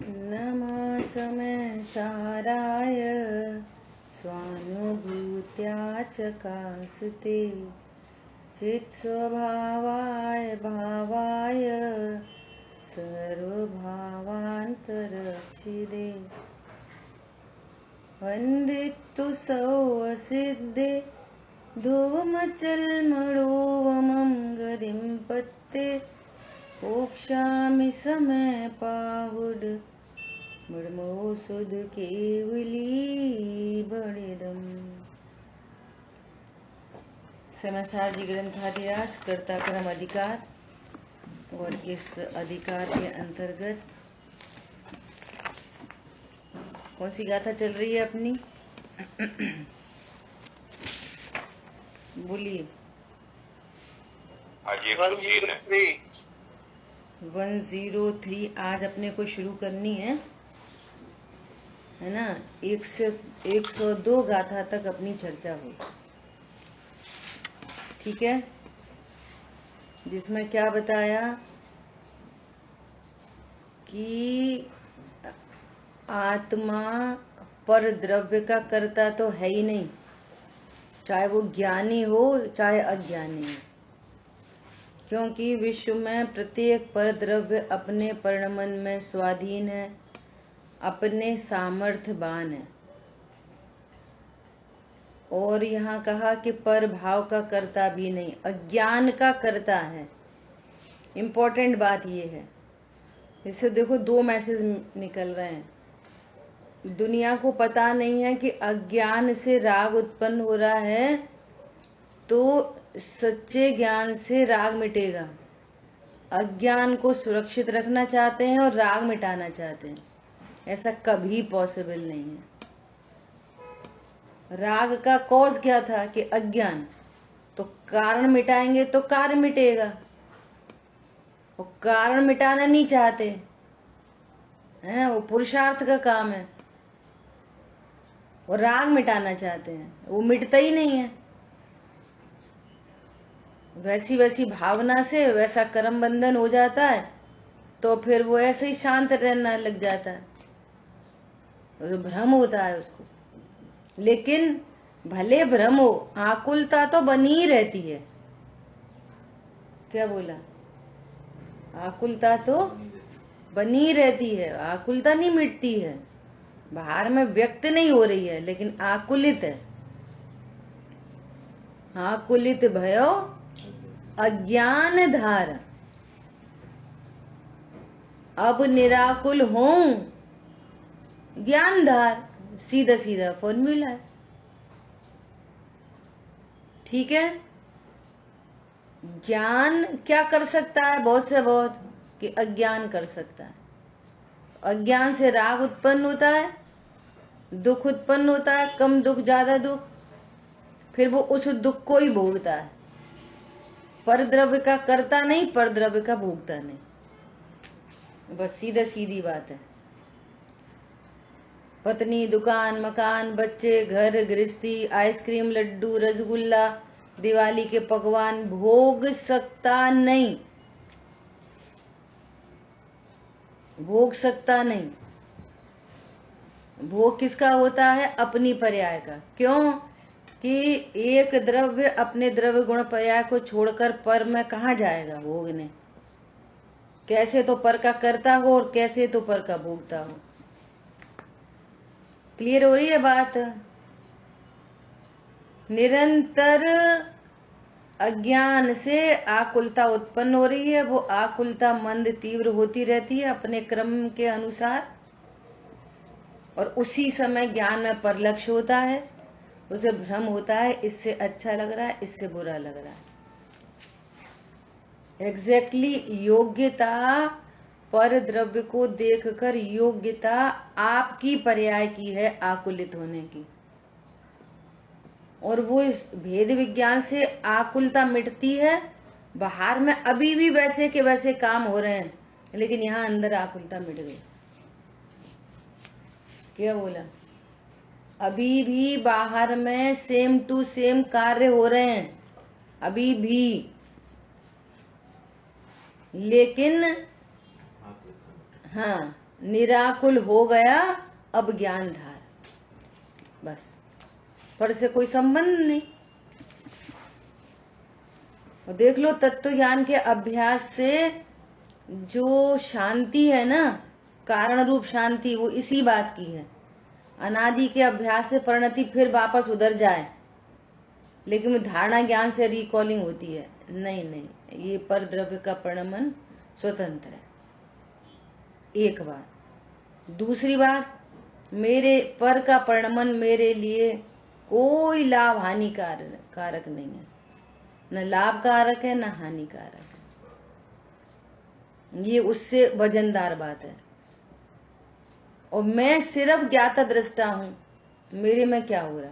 नमः समय साराय स्वानुभूत्या चकास्ते चित्स्वभावाय भावाय सर्वभावान्तरक्षिदे वन्दितु सौवसिद्धे ध्रुवमचलमणोवमं गतिं पत्ते मोक्षामि समय पाहुड मर्मोषुध केवली बड़िदम। समसाजी ग्रंथाध्यास कर्ता क्रम अधिकार, और इस अधिकार के अंतर्गत कौन सी गाथा चल रही है अपनी? बोलिए। 103 आज अपने को शुरू करनी है ना। 102 गाथा तक अपनी चर्चा हुई, ठीक है। जिसमें क्या बताया कि आत्मा पर द्रव्य का कर्ता तो है ही नहीं, चाहे वो ज्ञानी हो चाहे अज्ञानी हो, क्योंकि विश्व में प्रत्येक पर द्रव्य अपने परिणमन में स्वाधीन है, अपने सामर्थ्यवान है। और यहाँ कहा कि पर भाव का कर्ता भी नहीं, अज्ञान का कर्ता है। इम्पोर्टेंट बात ये है। इससे देखो दो मैसेज निकल रहे हैं। दुनिया को पता नहीं है कि अज्ञान से राग उत्पन्न हो रहा है, तो सच्चे ज्ञान से राग मिटेगा। अज्ञान को सुरक्षित रखना चाहते हैं और राग मिटाना चाहते हैं, ऐसा कभी पॉसिबल नहीं है। राग का कॉज क्या था कि अज्ञान, तो कारण मिटाएंगे तो कार्य मिटेगा। वो कारण मिटाना नहीं चाहते है ना, वो पुरुषार्थ का काम है। वो राग मिटाना चाहते हैं, वो मिटता ही नहीं है। वैसी वैसी भावना से वैसा कर्म बंधन हो जाता है, तो फिर वो ऐसे ही शांत रहना लग जाता है, तो भ्रम होता है उसको। लेकिन भले भ्रम हो, आकुलता तो बनी ही रहती है। क्या बोला? आकुलता तो बनी रहती है, आकुलता नहीं मिटती है। बाहर में व्यक्त नहीं हो रही है, लेकिन आकुलित है। आकुलित भयो अज्ञान धार, अब निराकुल हों ज्ञान धार। सीधा सीधा फॉर्मूला है, ठीक है। ज्ञान क्या कर सकता है? बहुत से बहुत कि अज्ञान कर सकता है। अज्ञान से राग उत्पन्न होता है, दुख उत्पन्न होता है, कम दुख ज्यादा दुख, फिर वो उस दुख को ही भोगता है। पर द्रव्य का करता नहीं, पर द्रव्य का भोगता नहीं। बस सीधा सीधी बात है। पत्नी, दुकान, मकान, बच्चे, घर गृहस्थी, आइसक्रीम, लड्डू, रसगुल्ला, दिवाली के पकवान भोग सकता नहीं, भोग सकता नहीं। भोग किसका होता है? अपनी पर्याय का। क्यों कि एक द्रव्य अपने द्रव्य गुण पर्याय को छोड़कर पर में कहा जाएगा भोगने? कैसे तो पर का कर्ता हो और कैसे तो पर का भोगता हो। क्लियर हो रही है बात? निरंतर अज्ञान से आकुलता उत्पन्न हो रही है। वो आकुलता मंद तीव्र होती रहती है अपने क्रम के अनुसार, और उसी समय ज्ञान में परलक्ष्य होता है। उसे भ्रम होता है, इससे अच्छा लग रहा है, इससे बुरा लग रहा है। एग्जैक्टली योग्यता पर द्रव्य को देखकर योग्यता आपकी पर्याय की है आकुलित होने की, और वो इस भेद विज्ञान से आकुलता मिटती है। बाहर में अभी भी वैसे के वैसे काम हो रहे हैं, लेकिन यहाँ अंदर आकुलता मिट गई। क्या बोला? अभी भी बाहर में सेम टू सेम कार्य हो रहे हैं, अभी भी, लेकिन हाँ निराकुल हो गया अब ज्ञान धार, बस, पर से कोई संबंध नहीं। और देख लो तत्व ज्ञान के अभ्यास से जो शांति है ना, कारण रूप शांति, वो इसी बात की है। अनादि के अभ्यास से परिणति फिर वापस उधर जाए, लेकिन धारणा ज्ञान से रिकॉलिंग होती है। नहीं नहीं, ये पर द्रव्य का परिणमन स्वतंत्र है, एक बात। दूसरी बात, मेरे पर का परिणमन मेरे लिए कोई लाभ हानिकारक नहीं है, न लाभकारक है न हानिकारक है। ये उससे वजनदार बात है। और मैं सिर्फ ज्ञाता दृष्टा हूं, मेरे में क्या हो रहा,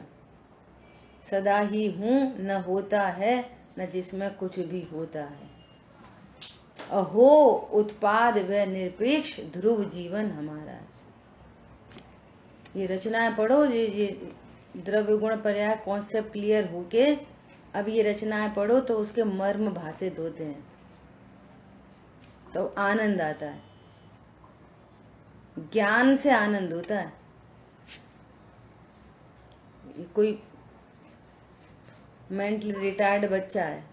सदा ही हूं, न होता है न जिसमें कुछ भी होता है। अहो उत्पाद व निरपेक्ष ध्रुव जीवन हमारा है। ये रचनाएं पढ़ो, ये द्रव्य गुण पर्याय कॉन्सेप्ट क्लियर होके अब ये रचनाएं पढ़ो तो उसके मर्म भाषित होते हैं, तो आनंद आता है, ज्ञान से आनंद होता है। कोई मेंटली रिटायर्ड बच्चा है,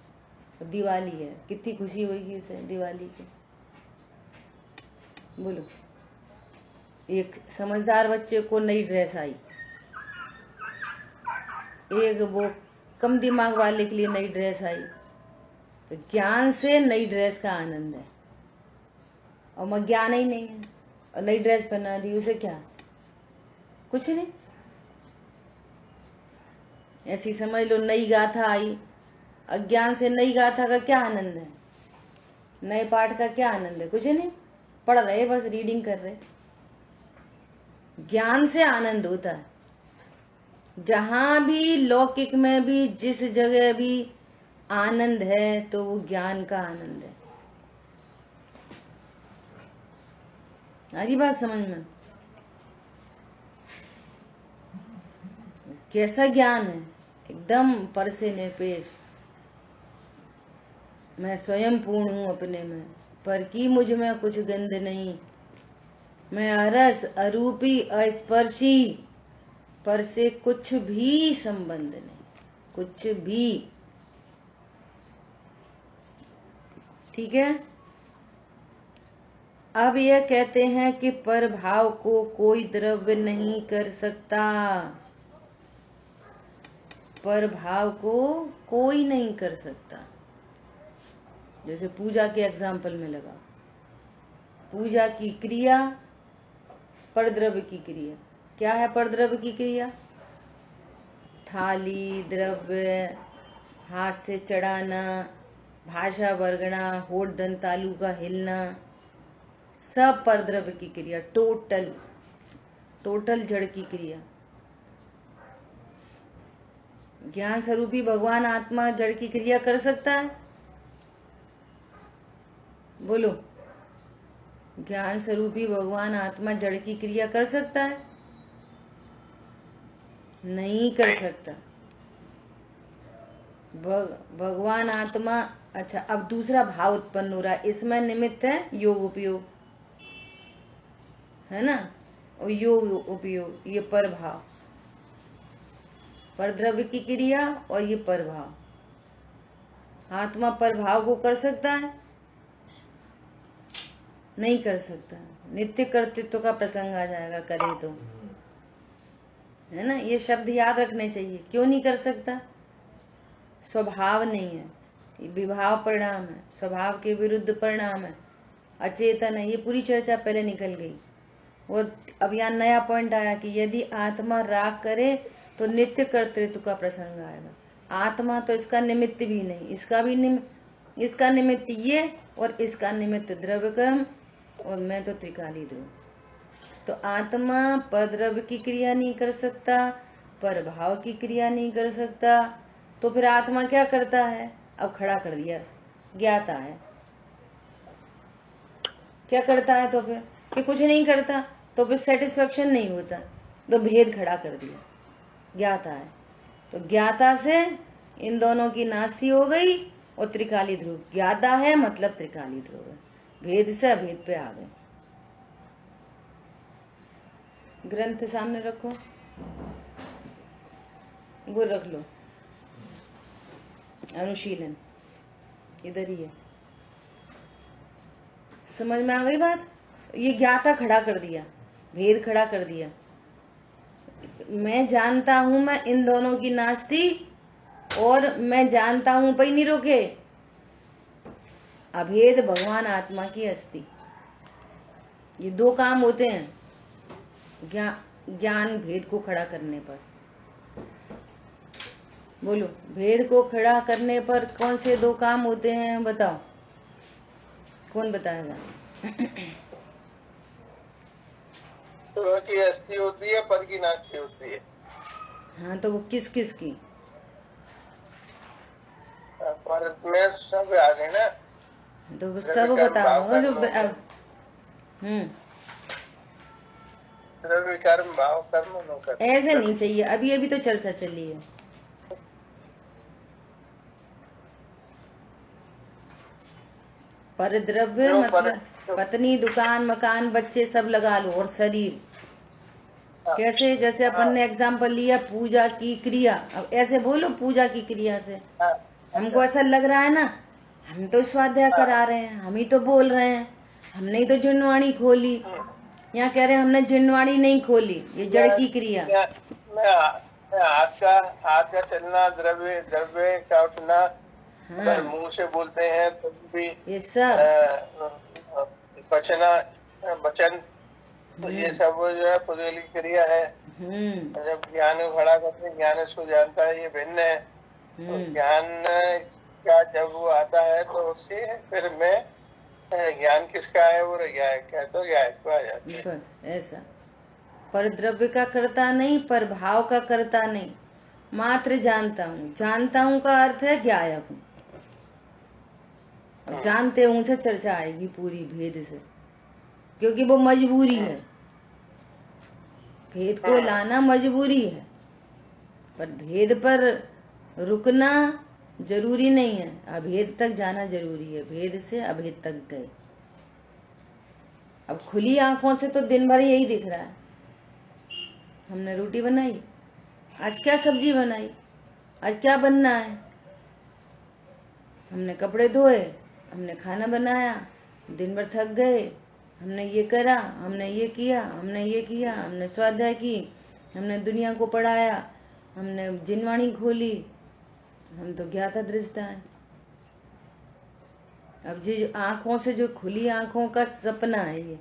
दिवाली है, कितनी खुशी होगी उसे दिवाली की, बोलो। एक समझदार बच्चे को नई ड्रेस आई, एक वो कम दिमाग वाले के लिए नई ड्रेस आई, तो ज्ञान से नई ड्रेस का आनंद है। और मैं ज्ञान ही नहीं है और नई ड्रेस पहना दी, उसे क्या, कुछ नहीं। ऐसी समझ लो नई गाथा आई, अज्ञान से नई गाथा का क्या आनंद है, नए पाठ का क्या आनंद है, कुछ नहीं, पढ़ रहे बस, रीडिंग कर रहे। ज्ञान से आनंद होता है, जहां भी लौकिक में भी जिस जगह भी आनंद है तो वो ज्ञान का आनंद है। सारी बात समझ में, कैसा ज्ञान है, एकदम पर से निरपेक्ष। मैं स्वयं पूर्ण हूं अपने में, पर की मुझ में कुछ गंध नहीं। मैं अरस अरूपी अस्पर्शी, पर से कुछ भी संबंध नहीं, कुछ भी। ठीक है। अब यह कहते हैं कि पर भाव को कोई द्रव्य नहीं कर सकता, पर भाव को कोई नहीं कर सकता। जैसे पूजा के एग्जाम्पल में लगा, पूजा की क्रिया परद्रव्य की क्रिया। क्या है परद्रव्य की क्रिया? थाली, द्रव्य, हाथ से चढ़ाना, भाषा वर्गना, होठ दंतालू का हिलना, सब परद्रव्य की क्रिया, टोटल जड़ की क्रिया। ज्ञान स्वरूपी भगवान आत्मा जड़ की क्रिया कर सकता है? बोलो, ज्ञान स्वरूपी भगवान आत्मा जड़ की क्रिया कर सकता है? नहीं कर सकता। भगवान आत्मा, अच्छा अब दूसरा भाव उत्पन्न हो रहा है, इसमें निमित्त है योग उपयोग, है ना, और योग उपयोग, ये पर भाव, पर द्रव्य की क्रिया और ये पर भाव। आत्मा पर भाव को कर सकता है? नहीं कर सकता। नित्य कर्तृत्व का प्रसंग आ जाएगा करे तो, है ना, ये शब्द याद रखने चाहिए। क्यों नहीं कर सकता? स्वभाव नहीं है, ये विभाव परिणाम है, स्वभाव के विरुद्ध परिणाम है, अचेतन है। ये पूरी चर्चा पहले निकल गई और अब यहाँ नया पॉइंट आया कि यदि आत्मा राग करे तो नित्य कर्तृत्व का प्रसंग आएगा। आत्मा तो इसका निमित्त भी नहीं, इसका निमित्त ये और इसका निमित्त द्रव्य कर्म, और मैं तो त्रिकाली ध्रुव। तो आत्मा पर द्रव्य की क्रिया नहीं कर सकता, पर भाव की क्रिया नहीं कर सकता, तो फिर आत्मा क्या करता है? अब खड़ा कर दिया, ज्ञाता है। क्या करता है? तो फिर कि कुछ नहीं करता, तो फिर सेटिस्फेक्शन नहीं होता, तो भेद खड़ा कर दिया, ज्ञाता है। तो ज्ञाता से इन दोनों की नास्ती हो गई और त्रिकाली ध्रुव। ज्ञाता है मतलब त्रिकाली ध्रुव है, भेद से अभेद पे आ गए। ग्रंथ सामने रखो, वो रख लो। अनुशीलन इधर ही है। समझ में आ गई बात? ये ज्ञाता खड़ा कर दिया, भेद खड़ा कर दिया। मैं जानता हूं मैं इन दोनों की नास्ती, और मैं जानता हूं पे नहीं रोके, अभेद भगवान आत्मा की अस्थि। ये दो काम होते हैं ज्ञान भेद को खड़ा करने पर। बोलो, भेद को खड़ा करने पर कौन से दो काम होते हैं? बताओ, कौन बताएगा? तो की अस्थि होती है, पर की नास्ति होती है। हाँ, तो वो किस किस की? पर में सब आ गए ना, तो सब बताओ जो द्रव्य कर्म भाव कर्म नो कर्म। ऐसे नहीं चाहिए, अभी अभी तो चर्चा चली है। पर द्रव्य मतलब पत्नी, दुकान, मकान, बच्चे सब लगा लो, और शरीर। कैसे? जैसे अपन ने एग्जाम्पल लिया पूजा की क्रिया। अब ऐसे बोलो, पूजा की क्रिया से हमको ऐसा लग रहा है ना, हम तो स्वाध्याय करा रहे हैं, हम ही तो बोल रहे हैं, हमने ही तो जिनवाणी खोली। यहाँ कह रहे हैं हमने जिनवाणी नहीं खोली, ये जड़ की क्रिया। हाथ का चलना द्रव्य, द्रव्य का उठना, हाँ, मुंह से बोलते हैं तो भी ये सब वचन, तो ये सब जो है पुद्गलिक क्रिया है। जब ज्ञान को खड़ा करते हैं, ज्ञान इसको जानता है, ये भिन्न है। तो ज्ञान का जब वो आता है तो उससे फिर मैं ज्ञान किसका है, वो क्या तो ज्ञान को आ जाता है। बस ऐसा। पर द्रव्य का करता नहीं, पर भाव का करता नहीं, मात्र जानता हूँ। जानता हूँ का अर्थ है ज्ञायक हूँ। अब जानते हूँ से चर्चा आएगी पूरी भेद से, क्योंकि वो मजबूरी है, भेद को लाना मजबूरी है। पर भेद पर रुकना जरूरी नहीं है, अभेद तक जाना जरूरी है। भेद से अभेद तक गए। अब खुली आंखों से तो दिन भर यही दिख रहा है। हमने रोटी बनाई, आज क्या सब्जी बनाई, आज क्या बनना है, हमने कपड़े धोए, हमने खाना बनाया, दिन भर थक गए, हमने ये करा, हमने ये किया, हमने ये किया, हमने स्वाध्याय की, हमने दुनिया को पढ़ाया, हमने जिनवाणी खोली, हम तो ज्ञाता दृष्टा है। अब जी आंखों से जो खुली आंखों का सपना है, ये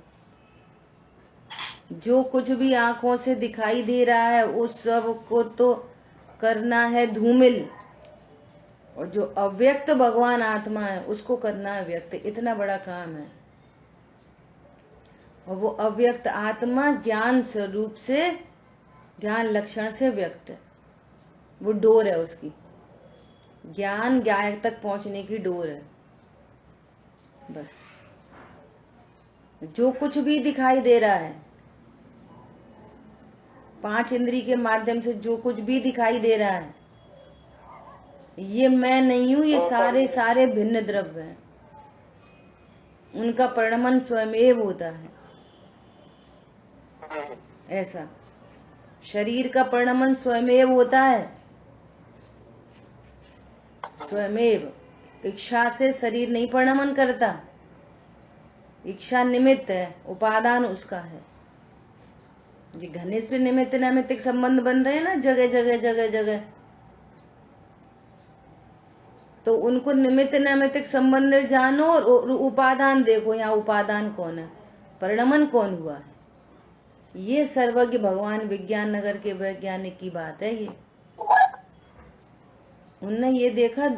जो कुछ भी आंखों से दिखाई दे रहा है उस सब को तो करना है धूमिल, और जो अव्यक्त भगवान आत्मा है उसको करना है व्यक्त। इतना बड़ा काम है। और वो अव्यक्त आत्मा ज्ञान स्वरूप से, ज्ञान लक्षण से व्यक्त है। वो डोर है उसकी, ज्ञान ज्ञायक तक पहुंचने की डोर है। बस जो कुछ भी दिखाई दे रहा है, पांच इंद्री के माध्यम से जो कुछ भी दिखाई दे रहा है, ये मैं नहीं हूं, ये सारे सारे भिन्न द्रव्य हैं। उनका परिणमन स्वयमेव होता है। ऐसा शरीर का परिणमन स्वयमेव होता है, स्वयमेव। इच्छा से शरीर नहीं परिणमन करता, इच्छा निमित्त है, उपादान उसका है। ये घनिष्ठ निमित्त नैमित्तिक संबंध बन रहे हैं ना जगह जगह जगह जगह, तो उनको निमित्त नैमित्तिक संबंध जानो और उपादान देखो। यहाँ उपादान कौन है, परिणमन कौन हुआ है। ये सर्वज्ञ भगवान विज्ञान नगर के वैज्ञानिक की बात है। ये उनने ये देखा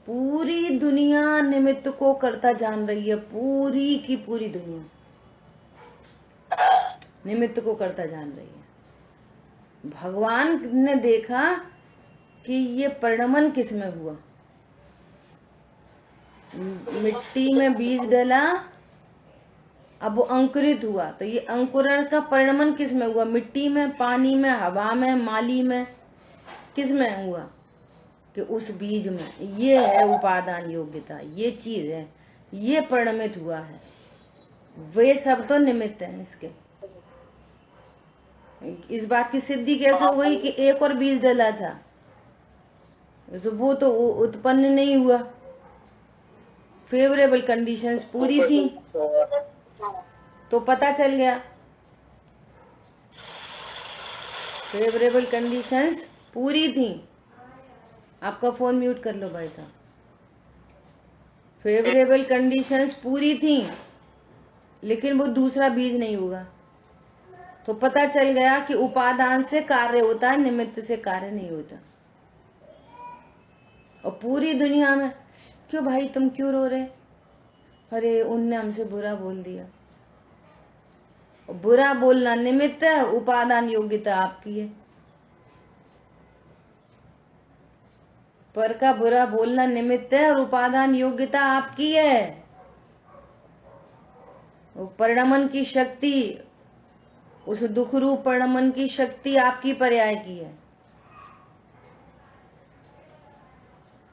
पूरी दुनिया निमित्त को करता जान रही है, पूरी की पूरी दुनिया निमित्त को करता जान रही है। भगवान ने देखा कि ये परिणमन किस में हुआ। मिट्टी में बीज डला, अब वो अंकुरित हुआ, तो ये अंकुरण का परिणमन किस में हुआ? मिट्टी में, पानी में, हवा में, माली में, किस में हुआ? कि उस बीज में। ये है उपादान योग्यता, ये चीज है, ये परिणमित हुआ है। वे सब तो निमित्त हैं इसके। इस बात की सिद्धि कैसे हो गई कि एक और बीज डला था, तो वो तो उत्पन्न नहीं हुआ। फेवरेबल कंडीशंस पूरी थी तो पता चल गया। फेवरेबल कंडीशंस पूरी थी। आपका फोन म्यूट कर लो भाई साहब। फेवरेबल कंडीशंस पूरी थी, लेकिन वो दूसरा बीज नहीं होगा। तो पता चल गया कि उपादान से कार्य होता है, निमित्त से कार्य नहीं होता। और पूरी दुनिया में क्यों भाई तुम क्यों रो रहे, अरे उनने हमसे बुरा बोल दिया। बुरा बोलना निमित्त है, उपादान योग्यता आपकी है। पर का बुरा बोलना निमित्त है और उपादान योग्यता आपकी है। वो परिणमन की शक्ति, उस दुख रूप परिणमन की शक्ति आपकी पर्याय की है।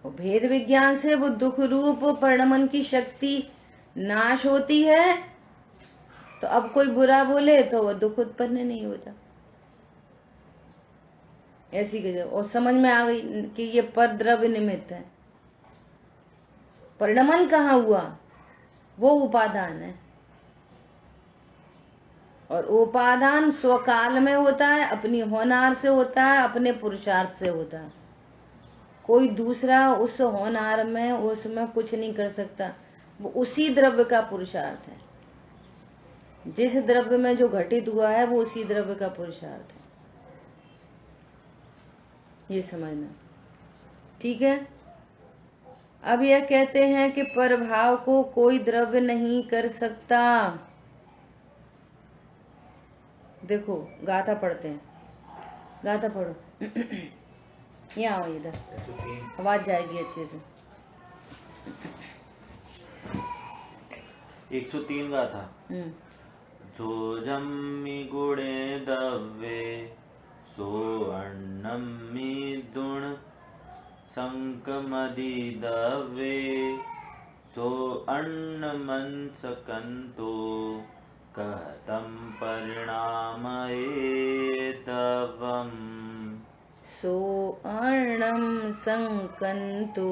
भेद विज्ञान से वो दुख रूप परिणमन की शक्ति नाश होती है, तो अब कोई बुरा बोले तो वह दुख उत्पन्न नहीं होता। ऐसी की और समझ में आ गई कि ये पर द्रव्य निमित्त है। परिणमन कहाँ हुआ, वो उपादान है। और उपादान स्वकाल में होता है, अपनी होनार से होता है, अपने पुरुषार्थ से होता है। कोई दूसरा उस होनार में उसमें कुछ नहीं कर सकता। वो उसी द्रव्य का पुरुषार्थ है। जिस द्रव्य में जो घटित हुआ है वो उसी द्रव्य का पुरुषार्थ है। ये समझना ठीक है। अब यह कहते हैं कि परभाव को कोई द्रव्य नहीं कर सकता। देखो गाथा पढ़ते हैं, गाथा पढ़ो। यहाँ आओ, इधर आवाज जाएगी अच्छे से। 103 गाथा। जो जम्मी गुणे दव्ये सो अन्नम्मी दुण संकमदि दव्ये सो अन्न मनसकंतो कहतं परिणामये तवम्। सो अर्णम संकंतो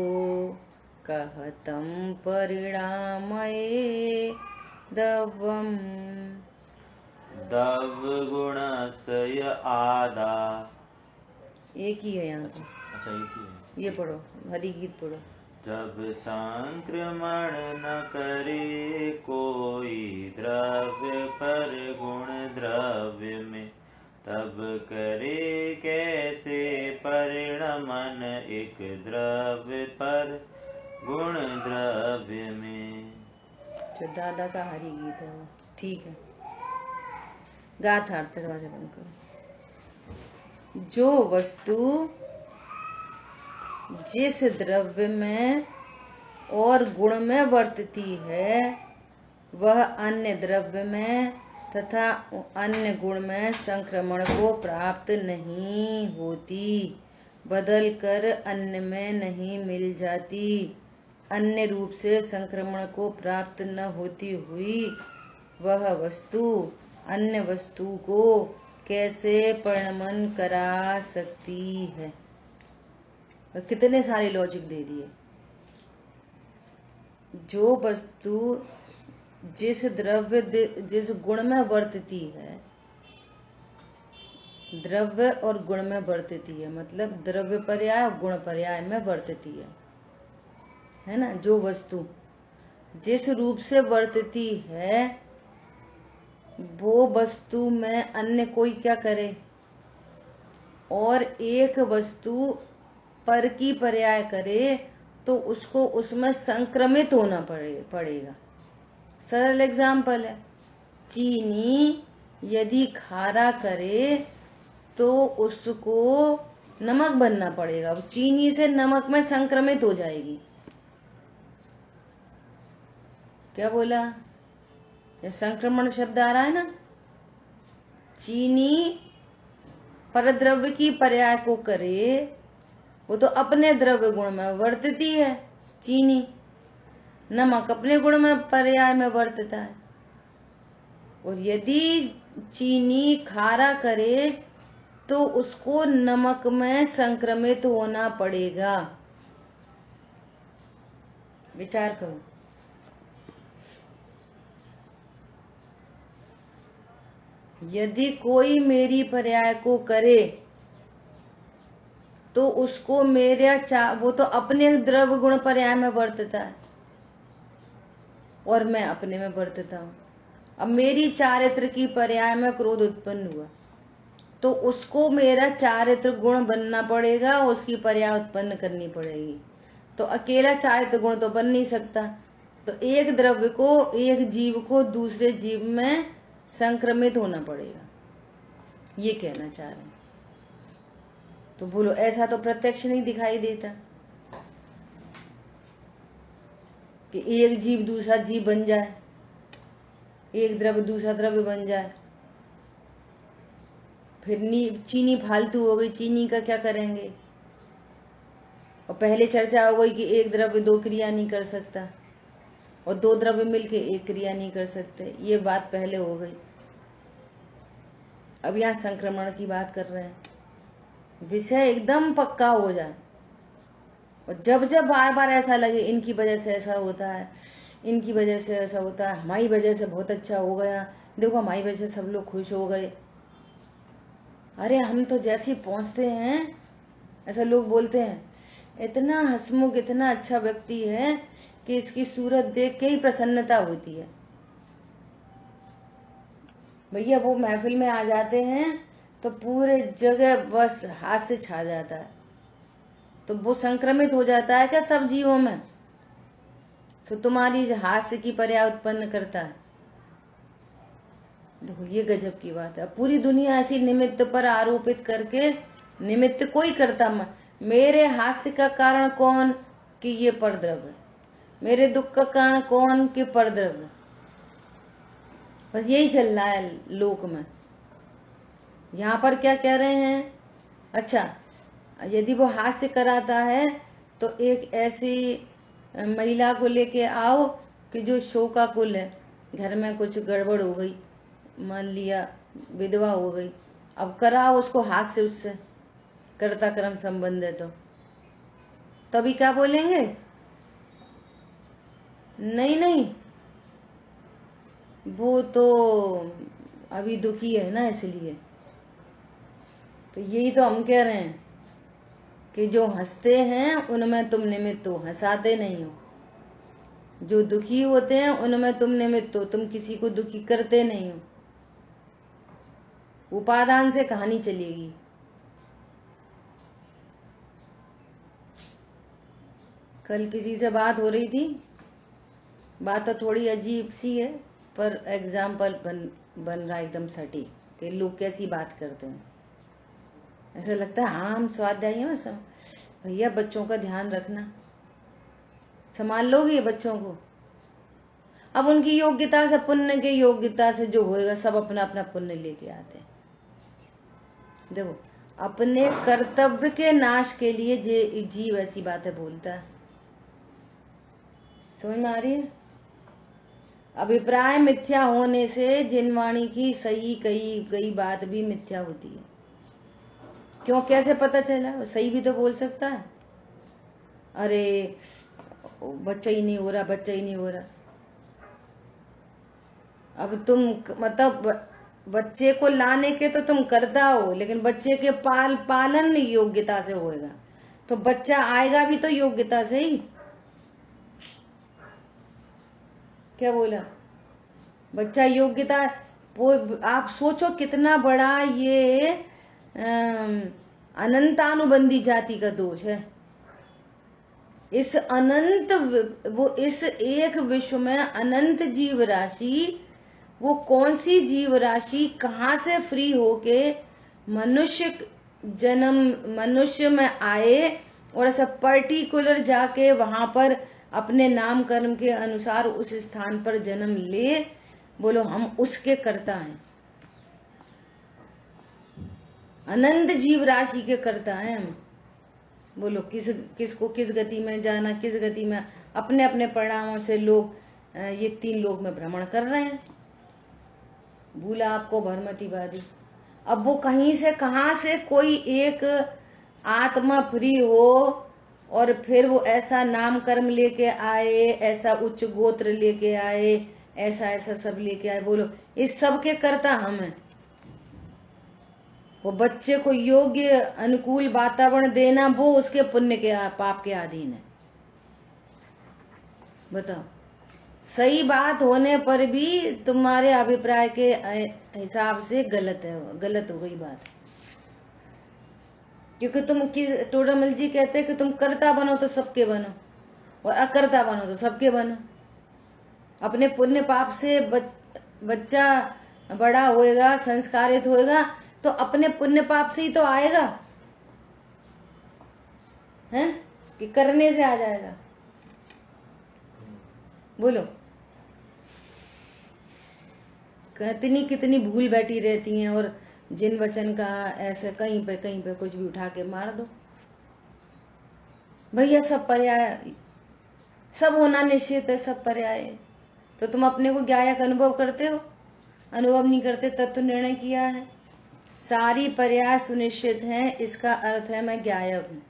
कहतं परिणामये दवम्। दव गुणस्य आदा, एक ही है यहाँ तो। अच्छा एक ही है। ये पढ़ो, हरि गीत पढ़ो। जब संक्रमण न करे कोई द्रव्य पर गुण द्रव्य में, तब करे कैसे परिणमन एक द्रव्य पर गुण द्रव्य में। जो दादा का हरि गीत है वो ठीक है। गाथा दरवाजा बंद करो। जो वस्तु जिस द्रव्य में और गुण में वर्तती है, वह अन्य द्रव्य में तथा अन्य गुण में संक्रमण को प्राप्त नहीं होती, बदल कर अन्य में नहीं मिल जाती। अन्य रूप से संक्रमण को प्राप्त न होती हुई वह वस्तु अन्य वस्तु को कैसे परिणमन करा सकती है। कितने सारे लॉजिक दे दिए। जो वस्तु जिस द्रव्य जिस गुण में वर्तती है, द्रव्य और गुण में वर्तती है, मतलब द्रव्य पर्याय और गुण पर्याय में वर्तती है ना। जो वस्तु जिस रूप से वर्तती है, वो वस्तु में अन्य कोई क्या करे, और एक वस्तु पर की पर्याय करे तो उसको उसमें संक्रमित होना पड़ेगा। सरल एग्जाम्पल है, चीनी यदि खारा करे तो उसको नमक बनना पड़ेगा। चीनी से नमक में संक्रमित हो जाएगी। क्या बोला, ये संक्रमण शब्द आ रहा है ना। चीनी परद्रव्य की पर्याय को करे, वो तो अपने द्रव्य गुण में वर्तती है चीनी। नमक अपने गुण में पर्याय में वर्तता है। और यदि चीनी खारा करे तो उसको नमक में संक्रमित होना पड़ेगा। विचार करो। यदि कोई मेरी पर्याय को करे तो उसको वो तो अपने द्रव्य गुण पर्याय में बरतता है और मैं अपने में बरतता हूं। अब मेरी चारित्र की पर्याय में क्रोध उत्पन्न हुआ तो उसको मेरा चारित्र गुण बनना पड़ेगा, उसकी पर्याय उत्पन्न करनी पड़ेगी। तो अकेला चारित्र गुण तो बन नहीं सकता। तो एक द्रव्य को, एक जीव को दूसरे जीव में संक्रमित होना पड़ेगा, ये कहना चाह रहे हैं। तो बोलो, ऐसा तो प्रत्यक्ष नहीं दिखाई देता कि एक जीव दूसरा जीव बन जाए, एक द्रव्य दूसरा द्रव्य बन जाए। फिर चीनी फालतू हो गई, चीनी का क्या करेंगे? और पहले चर्चा हो गई कि एक द्रव्य दो क्रिया नहीं कर सकता और दो द्रव्य मिलके एक क्रिया नहीं कर सकते, ये बात पहले हो गई। अब यहाँ संक्रमण की बात कर रहे हैं, विषय एकदम पक्का हो जाए। और जब जब बार बार ऐसा लगे इनकी वजह से ऐसा होता है, इनकी वजह से ऐसा होता है, हमारी वजह से बहुत अच्छा हो गया, देखो हमारी वजह से सब लोग खुश हो गए। अरे हम तो जैसे ही पहुंचते हैं, ऐसा लोग बोलते हैं, इतना हंसमुख, इतना अच्छा व्यक्ति है कि इसकी सूरत देख के ही प्रसन्नता होती है। भैया वो महफिल में आ जाते हैं तो पूरे जगह बस हास्य छा जाता है। तो वो संक्रमित हो जाता है क्या सब जीवों में? तो तुम्हारी हास्य की पर्याय उत्पन्न करता है। देखो ये गजब की बात है। पूरी दुनिया ऐसी निमित्त पर आरोपित करके, निमित्त कोई करता मेरे हास्य का कारण कौन कि ये परद्रव्य, मेरे दुख का कारण कौन कि परद्रव्य। बस यही चल रहा है लोक में। यहाँ पर क्या कह रहे हैं? अच्छा, यदि वो हास्य कराता है तो एक ऐसी महिला को लेके आओ कि जो शोकाकुल है, घर में कुछ गड़बड़ हो गई, मान लिया विधवा हो गई, अब कराओ उसको हास्य, उससे कर्ता कर्म संबंध है तो अभी क्या बोलेंगे? नहीं नहीं, वो तो अभी दुखी है ना इसलिए। तो यही तो हम कह रहे हैं कि जो हंसते हैं उनमें तुम निमित्त हो, हंसाते नहीं हो। जो दुखी होते हैं उनमें तुम निमित्त हो, तुम किसी को दुखी करते नहीं हो। उपादान से कहानी चलेगी। कल किसी से बात हो रही थी, बात तो थोड़ी अजीब सी है पर एग्जाम्पल बन रहा एकदम सटीक कि लोग कैसी बात करते हैं। ऐसा लगता है हाँ हम स्वाध्याय हैं सब। भैया बच्चों का ध्यान रखना, संभाल लोगे बच्चों को। अब उनकी योग्यता से, पुण्य के योग्यता से जो होएगा, सब अपना अपना पुण्य लेके आते हैं। देखो अपने कर्तव्य के नाश के लिए जीव ऐसी बातें बोलता है। समझ में आ रही है? अभिप्राय मिथ्या होने से जिनवाणी की सही कही गई बात भी मिथ्या होती है। क्यों? कैसे पता चला? सही भी तो बोल सकता है। अरे बच्चा ही नहीं हो रहा, बच्चा ही नहीं हो रहा। अब तुम मतलब बच्चे को लाने के तो तुम करता हो, लेकिन बच्चे के पालन योग्यता से होएगा, तो बच्चा आएगा भी तो योग्यता से ही। क्या बोला? बच्चा योग्यता, वो आप सोचो कितना बड़ा ये अनंतानुबंधी जाति का दोष है। इस अनंत, वो इस एक विश्व में अनंत जीव राशि, वो कौन सी जीव राशि कहाँ से फ्री होके मनुष्य में आए और ऐसा पर्टिकुलर जाके वहां पर अपने नाम कर्म के अनुसार उस स्थान पर जन्म ले। बोलो हम उसके कर्ता हैं, अनंत जीव राशि के कर्ता हैं हम। बोलो किसको किस गति में जाना, किस गति में, अपने अपने परिणामों से लोग ये 3 लोक में भ्रमण कर रहे हैं। भूला आपको भरमतिवादी। अब वो कहीं से कहाँ से कोई एक आत्मा फ्री हो और फिर वो ऐसा नाम कर्म लेके आए, ऐसा उच्च गोत्र लेके आए, ऐसा ऐसा सब लेके आए। बोलो, इस सब के कर्ता हम हैं। वो बच्चे को योग्य अनुकूल वातावरण देना, वो उसके पुण्य के पाप के अधीन है। बताओ, सही बात होने पर भी तुम्हारे अभिप्राय के हिसाब से गलत है, गलत हो गई बात। क्योंकि टोडरमल जी कहते हैं कि तुम कर्ता बनो तो सबके बनो और अकर्ता बनो तो सबके बनो। अपने पुण्य पाप से बच्चा बड़ा होएगा, संस्कारित होएगा, तो अपने पुण्य पाप से ही तो आएगा, हैं? कि करने से आ जाएगा? बोलो, कितनी कितनी भूल बैठी रहती हैं, और जिन वचन का ऐसे कहीं पे कुछ भी उठा के मार दो। भैया सब पर्याय, सब होना निश्चित है, सब पर्याय। तो तुम अपने को ज्ञायक अनुभव करते हो? अनुभव नहीं करते, तब तो निर्णय किया है। सारी पर्याय सुनिश्चित हैं, इसका अर्थ है मैं ज्ञायक हूँ।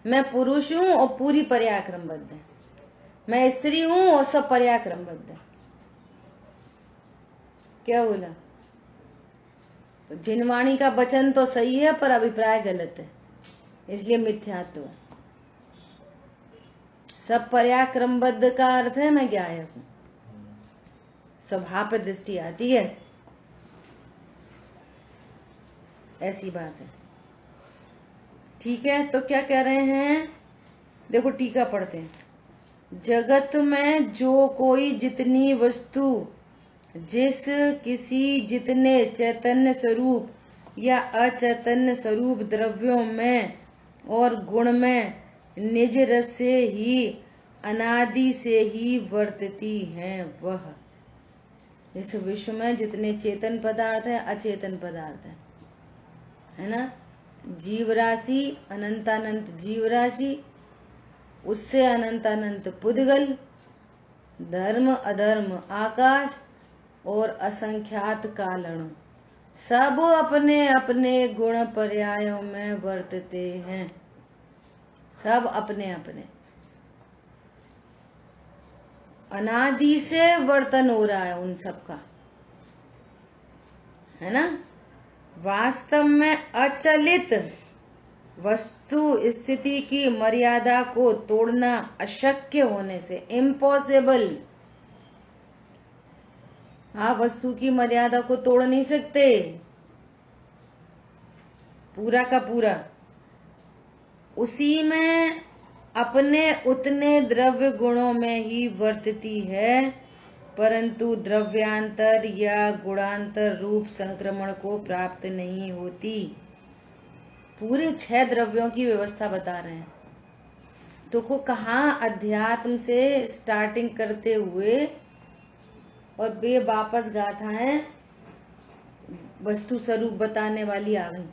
मैं पुरुष हूँ और पूरी पर्याय क्रमबद्ध है। मैं स्त्री हूँ और सब पर्याय क्रमबद्ध है। क्या बोला? तो जिनवाणी का वचन तो सही है पर अभिप्राय गलत है, इसलिए मिथ्यात्व है। सब पर्याय क्रमबद्ध का अर्थ है मैं ज्ञायक हूँ। स्वभाव पर दृष्टि आती है, ऐसी बात है। ठीक है, तो क्या कह रहे हैं? देखो टीका पढ़ते हैं। जगत में जो कोई जितनी वस्तु जिस किसी जितने चैतन्य स्वरूप या अचैतन्य स्वरूप द्रव्यों में और गुण में निज रस से ही अनादि से ही वर्तती हैं, वह इस विश्व में जितने चेतन पदार्थ है, अचेतन पदार्थ है ना? जीव राशि, अनंतानंत जीव राशि, उससे अनंतानंत पुद्गल, धर्म अधर्म आकाश और असंख्यात कालण, सब अपने अपने गुण पर्यायों में वर्तते हैं। सब अपने अपने अनादि से वर्तन हो रहा है उन सब का, है ना? वास्तव में अचलित वस्तु स्थिति की मर्यादा को तोड़ना अशक्य होने से, इम्पॉसिबल। आप वस्तु की मर्यादा को तोड़ नहीं सकते, पूरा का पूरा उसी में अपने उतने द्रव्य गुणों में ही वर्तती है, परंतु द्रव्यांतर या गुणांतर रूप संक्रमण को प्राप्त नहीं होती। पूरे 6 द्रव्यों की व्यवस्था बता रहे हैं। देखो कहाँ अध्यात्म से स्टार्टिंग करते हुए और बे वापस गाथाएं वस्तु स्वरूप बताने वाली आ गई।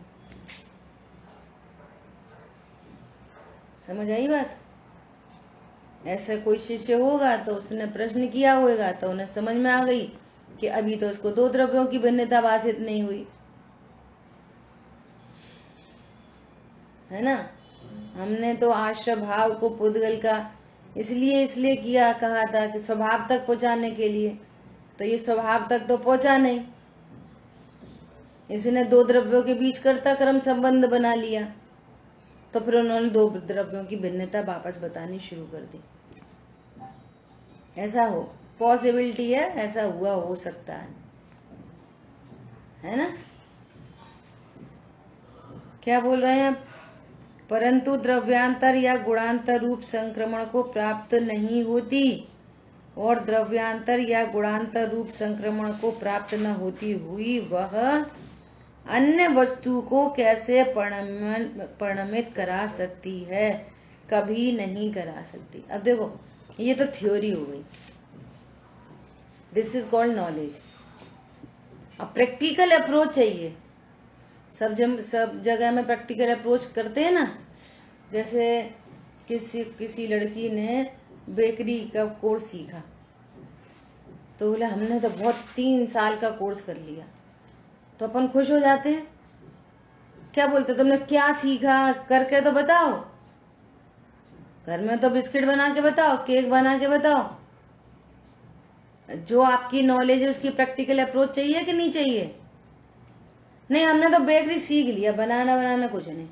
समझ आई बात? ऐसा कोई शिष्य होगा तो उसने प्रश्न किया होगा तो उन्हें समझ में आ गई कि अभी तो उसको 2 द्रव्यों की भिन्नता भाषित नहीं हुई, है ना? हमने तो आश्रय भाव को पुद्गल का इसलिए किया, कहा था कि स्वभाव तक पहुंचाने के लिए, तो ये स्वभाव तक तो पहुंचा नहीं, इसने 2 द्रव्यों के बीच कर्ता क्रम संबंध बना लिया, तो फिर उन्होंने 2 द्रव्यों की भिन्नता वापस बतानी शुरू कर दी। ऐसा हो पॉसिबिलिटी है, ऐसा हुआ, हो सकता है ना? क्या बोल रहे हैं? परंतु द्रव्यांतर या गुणांतर रूप संक्रमण को प्राप्त नहीं होती, और द्रव्यांतर या गुणांतर रूप संक्रमण को प्राप्त न होती हुई वह अन्य वस्तु को कैसे परिणमित करा सकती है? कभी नहीं करा सकती। अब देखो, ये तो थ्योरी हो गई, दिस इज कॉल्ड नॉलेज। अब प्रैक्टिकल अप्रोच चाहिए। सब जगह में प्रैक्टिकल अप्रोच करते हैं ना। जैसे किसी लड़की ने बेकरी का कोर्स सीखा, तो बोले हमने तो बहुत 3 साल का कोर्स कर लिया। तो अपन खुश हो जाते हैं, क्या बोलते तुमने क्या सीखा, करके तो बताओ। घर में तो बिस्किट बना के बताओ, केक बना के बताओ। जो आपकी नॉलेज है उसकी प्रैक्टिकल अप्रोच चाहिए कि नहीं चाहिए? नहीं, हमने तो बेकरी सीख लिया, बनाना कुछ नहीं।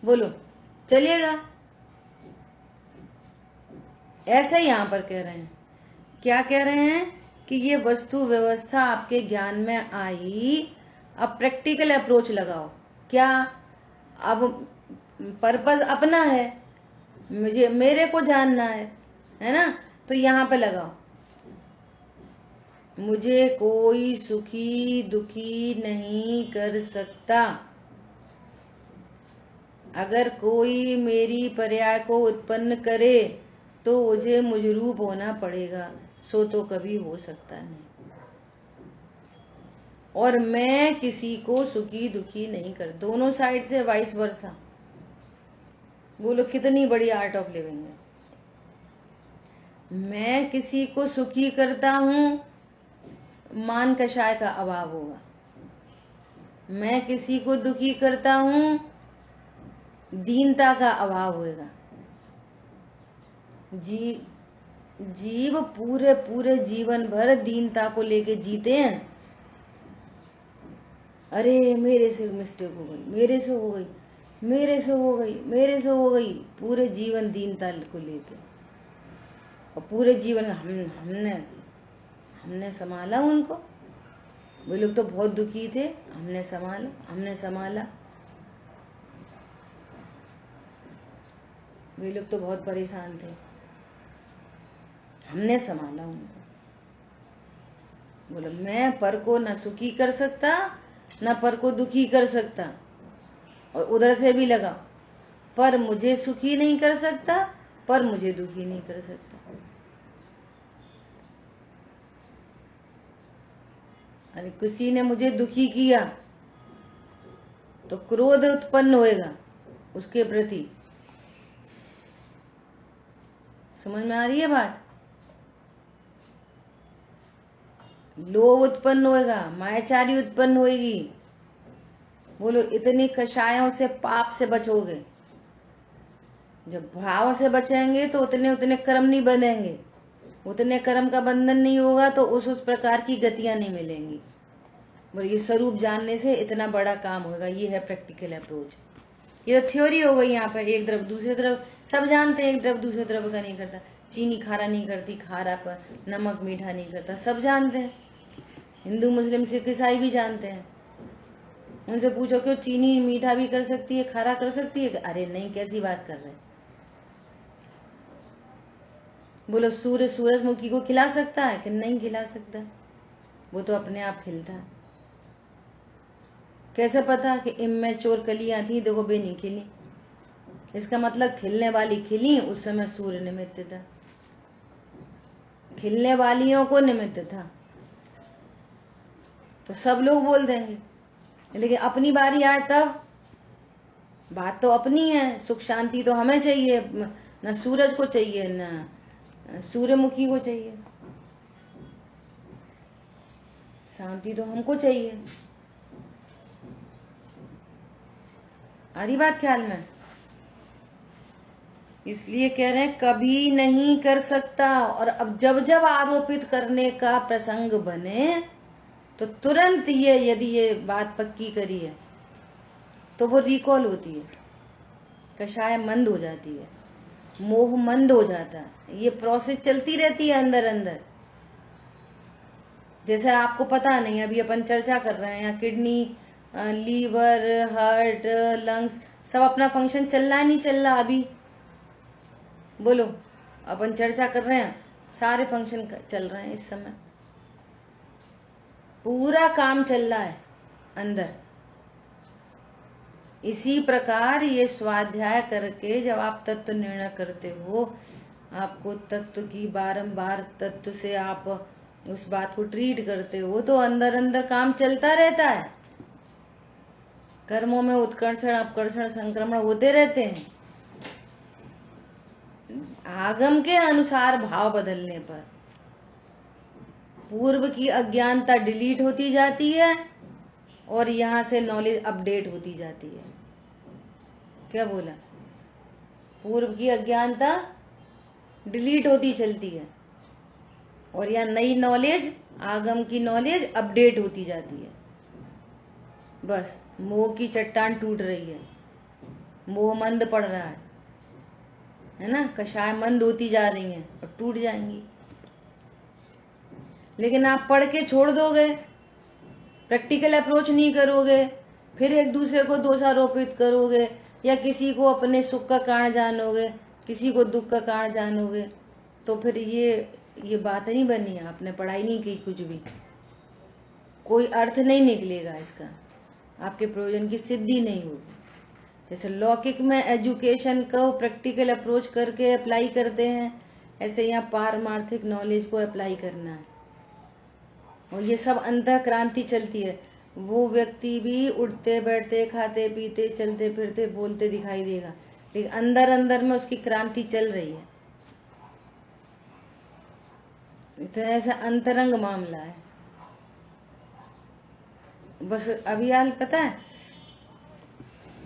बोलो चलिएगा? ऐसे ही यहां पर कह रहे हैं, क्या कह रहे हैं कि ये वस्तु व्यवस्था आपके ज्ञान में आई, अब प्रैक्टिकल अप्रोच लगाओ। क्या? अब पर्पस अपना है, मुझे मेरे को जानना है ना? तो यहां पे लगाओ, मुझे कोई सुखी दुखी नहीं कर सकता। अगर कोई मेरी पर्याय को उत्पन्न करे तो मुझे मुजरूप होना पड़ेगा, सो तो कभी हो सकता नहीं। और मैं किसी को सुखी दुखी नहीं कर, दोनों साइड से वाइस वर्सा। बोलो कितनी बड़ी आर्ट ऑफ लिविंग है। मैं किसी को सुखी करता हूं, मान कषाय का अभाव होगा। मैं किसी को दुखी करता हूं, दीनता का अभाव होगा। जीव पूरे पूरे जीवन भर दीनता को लेके जीते हैं। अरे मेरे से मिस्टेक हो गई, मेरे से हो गई, मेरे से हो गई, मेरे से हो गई, पूरे जीवन दीनता को लेके। और पूरे जीवन हमने संभाला उनको। वो लोग तो बहुत दुखी थे, हमने संभाला। वे लोग तो बहुत परेशान थे, हमने संभाला उनको। बोलो मैं पर को न सुखी कर सकता न पर को दुखी कर सकता। और उधर से भी लगा, पर मुझे सुखी नहीं कर सकता, पर मुझे दुखी नहीं कर सकता। अरे किसी ने मुझे दुखी किया तो क्रोध उत्पन्न होएगा उसके प्रति। समझ में आ रही है बात? लोभ उत्पन्न होएगा, मायाचारी उत्पन्न होएगी। बोलो इतनी कषायों से, पाप से बचोगे। जब भाव से बचेंगे तो उतने उतने कर्म नहीं बंधेंगे, उतने कर्म का बंधन नहीं होगा तो उस प्रकार की गतियां नहीं मिलेंगी। बोले ये स्वरूप जानने से इतना बड़ा काम होगा। ये है प्रैक्टिकल अप्रोच। ये तो थ्योरी हो गई। यहाँ पर एक तरफ दूसरी तरफ सब जानते हैं, एक तरफ दूसरी तरफ का नहीं करता। चीनी खारा नहीं करती, खारा पर नमक मीठा नहीं करता, सब जानते हैं। हिंदू मुस्लिम सिख ईसाई भी जानते हैं। उनसे पूछो क्यों चीनी मीठा भी कर सकती है, खारा कर सकती है? अरे नहीं, कैसी बात कर रहे हैं? बोलो सूर्य सूरजमुखी को खिला सकता है कि नहीं खिला सकता? वो तो अपने आप खिलता है। कैसे पता कि इमेच्योर कलियां थी, देखो बे नहीं खिली? इसका मतलब खिलने वाली खिली, उस समय सूर्य निमित्त था, खिलने वालियों को निमित्त था। तो सब लोग बोल देंगे, लेकिन अपनी बारी आए तब बात तो अपनी है। सुख शांति तो हमें चाहिए, न सूरज को चाहिए न सूर्यमुखी को चाहिए। शांति तो हमको चाहिए। आ रही बात ख्याल में? इसलिए कह रहे हैं कभी नहीं कर सकता। और अब जब जब आरोपित करने का प्रसंग बने तो तुरंत ये, यदि ये बात पक्की करी है तो वो रिकॉल होती है, कषाय मंद हो जाती है, मोह मंद हो जाता है। ये प्रोसेस चलती रहती है अंदर अंदर। जैसे आपको पता नहीं, अभी अपन चर्चा कर रहे हैं, यहाँ किडनी, लीवर, हार्ट, लंग्स सब अपना फंक्शन चल रहा है नहीं चल रहा? अभी बोलो, अपन चर्चा कर रहे हैं, सारे फंक्शन चल रहे हैं इस समय, पूरा काम चल रहा है अंदर। इसी प्रकार ये स्वाध्याय करके जब आप तत्व निर्णय करते हो, आपको तत्व की बारंबार तत्व से आप उस बात को ट्रीट करते हो, तो अंदर अंदर काम चलता रहता है। कर्मों में उत्कर्षण अपकर्षण संक्रमण होते रहते हैं। आगम के अनुसार भाव बदलने पर पूर्व की अज्ञानता डिलीट होती जाती है और यहाँ से नॉलेज अपडेट होती जाती है। क्या बोला? पूर्व की अज्ञानता डिलीट होती चलती है और यहाँ नई नॉलेज, आगम की नॉलेज अपडेट होती जाती है। बस मोह की चट्टान टूट रही है, मोह मंद पड़ रहा है ना, कषाय मंद होती जा रही हैं और टूट जाएंगी। लेकिन आप पढ़ के छोड़ दोगे, प्रैक्टिकल अप्रोच नहीं करोगे, फिर एक दूसरे को दोषारोपित करोगे या किसी को अपने सुख का कारण जानोगे, किसी को दुख का कारण जानोगे, तो फिर ये बात नहीं बनी, आपने पढ़ाई नहीं की, कुछ भी कोई अर्थ नहीं निकलेगा इसका, आपके प्रयोजन की सिद्धि नहीं होगी। जैसे लौकिक में एजुकेशन को प्रैक्टिकल अप्रोच करके अप्लाई करते हैं, ऐसे यहाँ पारमार्थिक नॉलेज को अप्लाई करना है। और ये सब अंतः क्रांति चलती है। वो व्यक्ति भी उठते बैठते खाते पीते चलते फिरते बोलते दिखाई देगा, लेकिन अंदर अंदर में उसकी क्रांति चल रही है। इतना ऐसा अंतरंग मामला है। बस अभी यार पता है,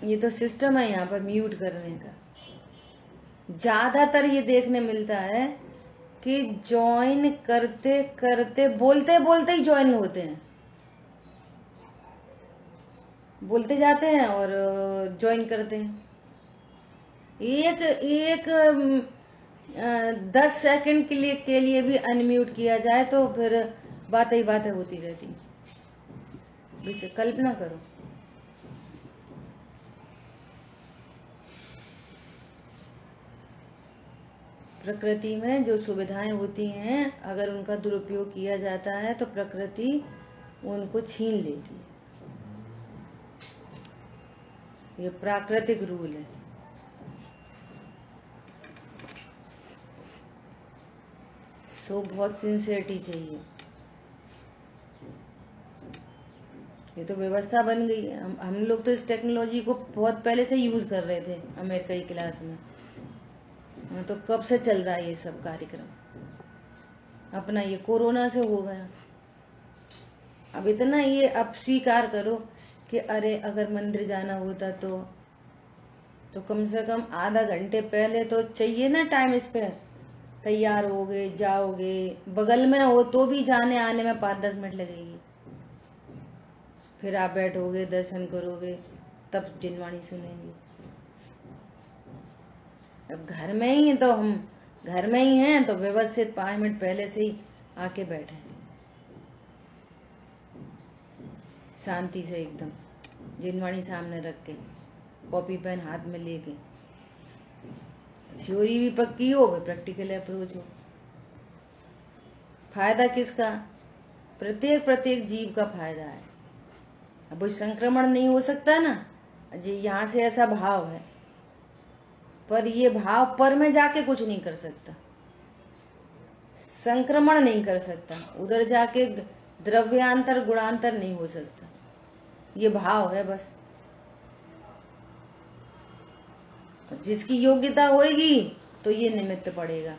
ये तो सिस्टम है यहाँ पर म्यूट करने का। ज्यादातर ये देखने मिलता है कि ज्वाइन करते करते बोलते बोलते ही ज्वाइन होते हैं, बोलते जाते हैं और ज्वाइन करते हैं। एक 10 सेकंड के लिए भी अनम्यूट किया जाए तो फिर बातें ही बातें होती रहती। पीछे कल्पना करो, प्रकृति में जो सुविधाएं होती हैं, अगर उनका दुरुपयोग किया जाता है तो प्रकृति उनको छीन लेती है। ये प्राकृतिक रूल है। सो बहुत सिंसियरिटी चाहिए। ये तो व्यवस्था बन गई है। हम लोग तो इस टेक्नोलॉजी को बहुत पहले से यूज कर रहे थे, अमेरिका की क्लास में तो कब से चल रहा है ये सब कार्यक्रम। अपना ये कोरोना से हो गया। अब इतना ये अब स्वीकार करो कि अरे अगर मंदिर जाना होता तो कम से कम आधा घंटे पहले तो चाहिए ना टाइम इस पे। तैयार होगे, जाओगे, बगल में हो तो भी जाने आने में 5-10 मिनट लगेगी। फिर आप बैठोगे, दर्शन करोगे, तब जिनवाणी सुनेंगे। अब घर में ही तो हम घर में ही हैं तो व्यवस्थित 5 मिनट पहले से ही आके बैठे, शांति से एकदम जिनवाणी सामने रख के, कॉपी पेन हाथ में लेके। थ्योरी भी पक्की हो, प्रैक्टिकल अप्रोच हो। फायदा किसका? प्रत्येक जीव का फायदा है। अब संक्रमण नहीं हो सकता ना जी, यहाँ से ऐसा भाव है, पर ये भाव पर में जाके कुछ नहीं कर सकता, संक्रमण नहीं कर सकता, उधर जाके द्रव्यांतर गुणांतर नहीं हो सकता। ये भाव है बस। जिसकी योग्यता होगी तो ये निमित्त पड़ेगा,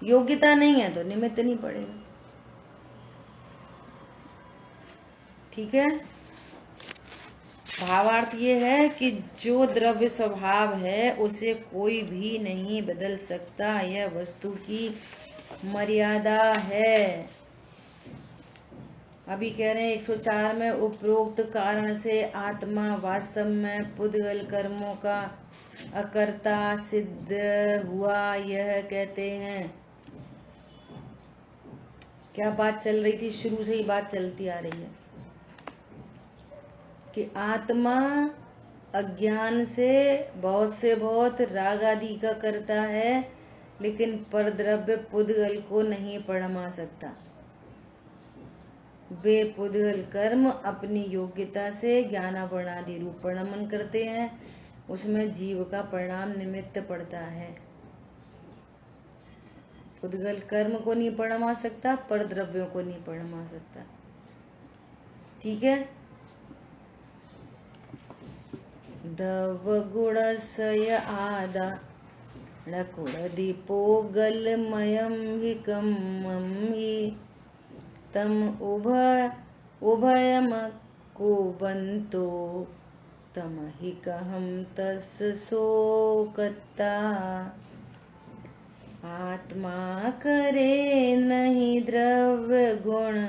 योग्यता नहीं है तो निमित्त नहीं पड़ेगा। ठीक है। भावार्थ ये है कि जो द्रव्य स्वभाव है उसे कोई भी नहीं बदल सकता, यह वस्तु की मर्यादा है। अभी कह रहे हैं 104 में, उपरोक्त कारण से आत्मा वास्तव में पुद्गल कर्मों का अकर्ता सिद्ध हुआ। यह कहते हैं, क्या बात चल रही थी, शुरू से ही बात चलती आ रही है कि आत्मा अज्ञान से बहुत राग आदि का करता है, लेकिन परद्रव्य पुद्गल को नहीं परमा सकता। वे पुद्गल कर्म अपनी योग्यता से ज्ञानावरणादि रूप परिणमन करते हैं, उसमें जीव का परिणाम निमित्त पड़ता है। पुद्गल कर्म को नहीं परमा सकता, परद्रव्यों को नहीं परमा सकता। ठीक है। दव गुणसय आदा णकुण दीपो गलमयम हि कमम हि तम उभयम को बंतो तम ही कहम तस शोकता। आत्मा करे नहीं द्रव्य गुण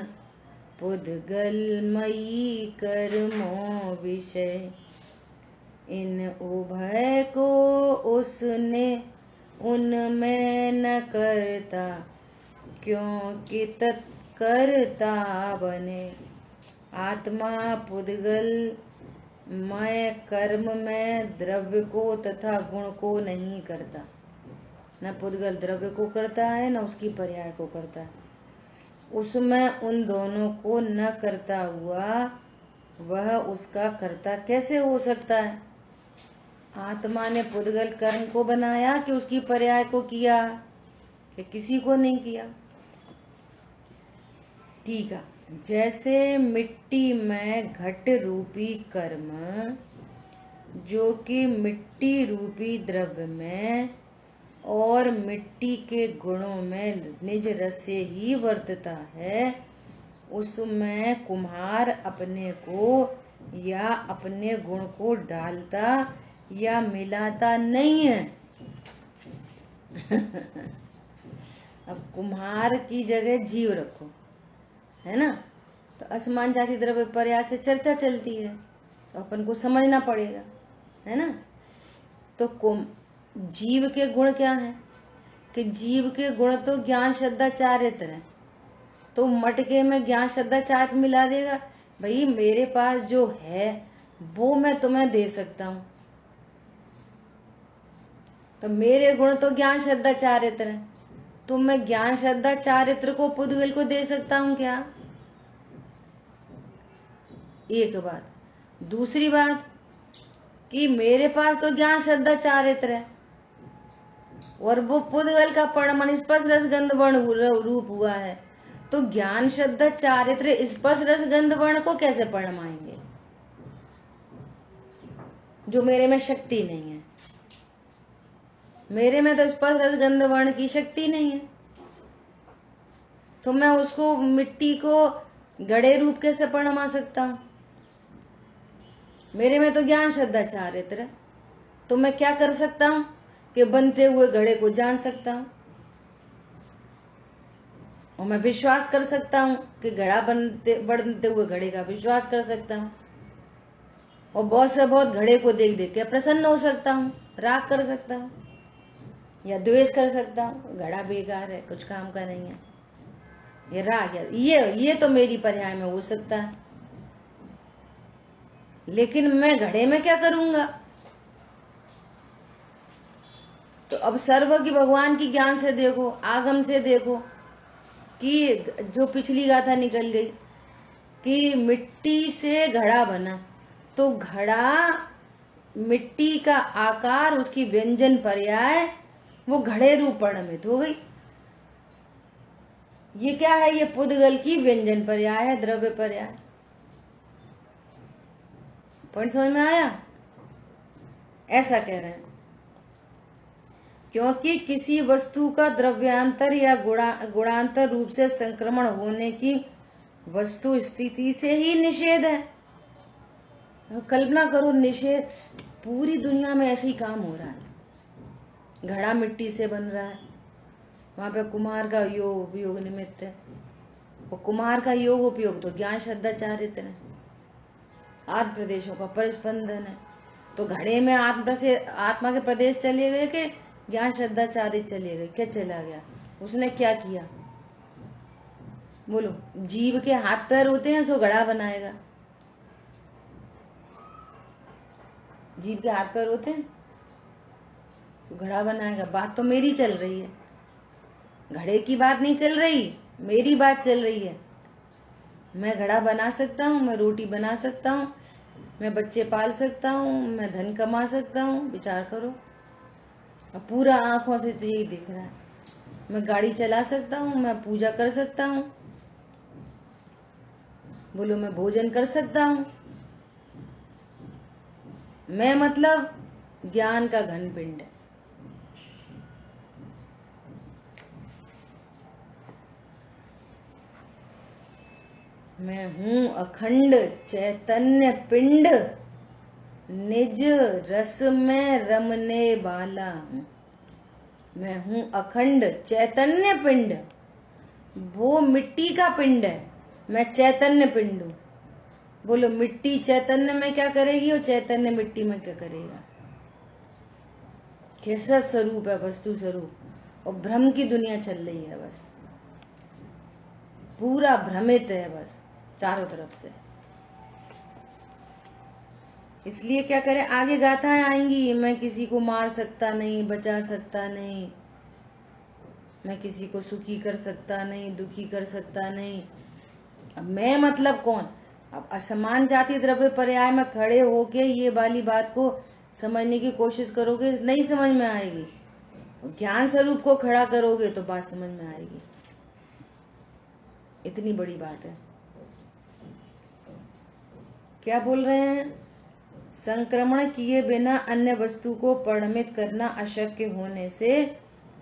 पुद्गलमयी कर्मों विषय। इन उभय को उसने उनमें न करता क्योंकि तत्कर्ता बने। आत्मा पुद्गल मय कर्म में द्रव्य को तथा गुण को नहीं करता। न पुद्गल द्रव्य को करता है न उसकी पर्याय को करता है। उसमें उन दोनों को न करता हुआ वह उसका कर्ता कैसे हो सकता है? आत्मा ने पुद्गल कर्म को बनाया कि उसकी पर्याय को किया कि किसी को नहीं किया? ठीक है, जैसे मिट्टी में घट रूपी कर्म जो कि मिट्टी रूपी द्रव्य में और मिट्टी के गुणों में निज रस से ही वर्तता है, उसमें कुम्हार अपने को या अपने गुण को डालता या मिलाता नहीं है। अब कुम्हार की जगह जीव रखो, है ना, तो असमान जाति द्रव्य पर्याय से चर्चा चलती है, तो अपन को समझना पड़ेगा, है ना। तो जीव के गुण क्या हैं कि जीव के गुण तो ज्ञान श्रद्धा चारित्र है। तो मटके में ज्ञान श्रद्धा चारित्र मिला देगा, भाई मेरे पास जो है वो मैं तुम्हें दे सकता हूँ, तो मेरे गुण तो ज्ञान श्रद्धा चारित्र है, तो मैं ज्ञान श्रद्धा चारित्र को पुद्गल को दे सकता हूँ क्या? एक बात। दूसरी बात कि मेरे पास तो ज्ञान श्रद्धा चारित्र है और वो पुद्गल का परमाणु स्पर्श रस गंध वर्ण रूप हुआ है, तो ज्ञान श्रद्धा चारित्र स्पर्श रस गंध वर्ण को कैसे परमाएंगे जो मेरे में शक्ति नहीं है? मेरे में तो स्पर्श रस गंध वर्ण की शक्ति नहीं है, तो मैं उसको मिट्टी को गड़े रूप कैसे परमा सकता हूं? मेरे में तो ज्ञान श्रद्धा चारित्र है, तो मैं क्या कर सकता हूं कि बनते हुए घड़े को जान सकता हूं और मैं विश्वास कर सकता हूं कि घड़ा बनते हुए घड़े का विश्वास कर सकता हूं और बहुत से बहुत घड़े को देख देख के प्रसन्न हो सकता हूं, राग कर सकता हूं या द्वेष कर सकता हूं, घड़ा बेकार है, कुछ काम का नहीं है, ये राग है, ये तो मेरी पर्याय में हो सकता है। लेकिन मैं घड़े में क्या करूंगा? तो अब सर्वज्ञ भगवान की ज्ञान से देखो, आगम से देखो कि जो पिछली गाथा निकल गई कि मिट्टी से घड़ा बना, तो घड़ा मिट्टी का आकार उसकी व्यंजन पर्याय वो घड़े रूप परिणमित हो गई। ये क्या है? ये पुद्गल की व्यंजन पर्याय है, द्रव्य पर्याय। पॉइंट समझ में आया? ऐसा कह रहे हैं क्योंकि किसी वस्तु का द्रव्यांतर या गुणांतर रूप से संक्रमण होने की वस्तु स्थिति से ही निषेध है। कल्पना करो, निषेध पूरी दुनिया में ऐसे ही काम हो रहा है। घड़ा मिट्टी से बन रहा है, वहां पे कुम्हार का योग उपयोग निमित्त है, और कुम्हार का योग उपयोग तो ज्ञान श्रद्धा चारित्र है, आत्म प्रदेशों का परिस्पंदन है। तो घड़े में आत्मा के प्रदेश चले गए कि ज्ञान श्रद्धा चारित्र चले गए? क्या चला गया? उसने क्या किया? बोलो, जीव के हाथ पैर होते हैं सो घड़ा बनाएगा? जीव के हाथ पैर होते हैं तो घड़ा बनाएगा? बात तो मेरी चल रही है, घड़े की बात नहीं चल रही, मेरी बात चल रही है। मैं घड़ा बना सकता हूँ, मैं रोटी बना सकता हूँ, मैं बच्चे पाल सकता हूँ, मैं धन कमा सकता हूँ। विचार करो, अब पूरा आंखों से तो यही दिख रहा है। मैं गाड़ी चला सकता हूँ, मैं पूजा कर सकता हूँ, बोलो मैं भोजन कर सकता हूँ। मैं मतलब ज्ञान का घन पिंड है। मैं हूँ अखंड चैतन्य पिंड, निज रस में रमने वाला हूँ। मैं हूँ अखंड चैतन्य पिंड, वो मिट्टी का पिंड है, मैं चैतन्य पिंड हूँ। बोलो मिट्टी चैतन्य में क्या करेगी और चैतन्य मिट्टी में क्या करेगा? कैसा स्वरूप है, वस्तु स्वरूप। और भ्रम की दुनिया चल रही है, बस पूरा भ्रमित है बस चारों तरफ से। इसलिए क्या करें, आगे गाथाएं आएंगी, मैं किसी को मार सकता नहीं, बचा सकता नहीं, मैं किसी को सुखी कर सकता नहीं, दुखी कर सकता नहीं। अब मैं मतलब कौन? अब असमान जाति द्रव्य पर्याय में खड़े होके ये वाली बात को समझने की कोशिश करोगे, नहीं समझ में आएगी। ज्ञान स्वरूप को खड़ा करोगे तो बात समझ में आएगी। इतनी बड़ी बात है। क्या बोल रहे हैं? संक्रमण किए बिना अन्य वस्तु को परिणमित करना अशक्य होने से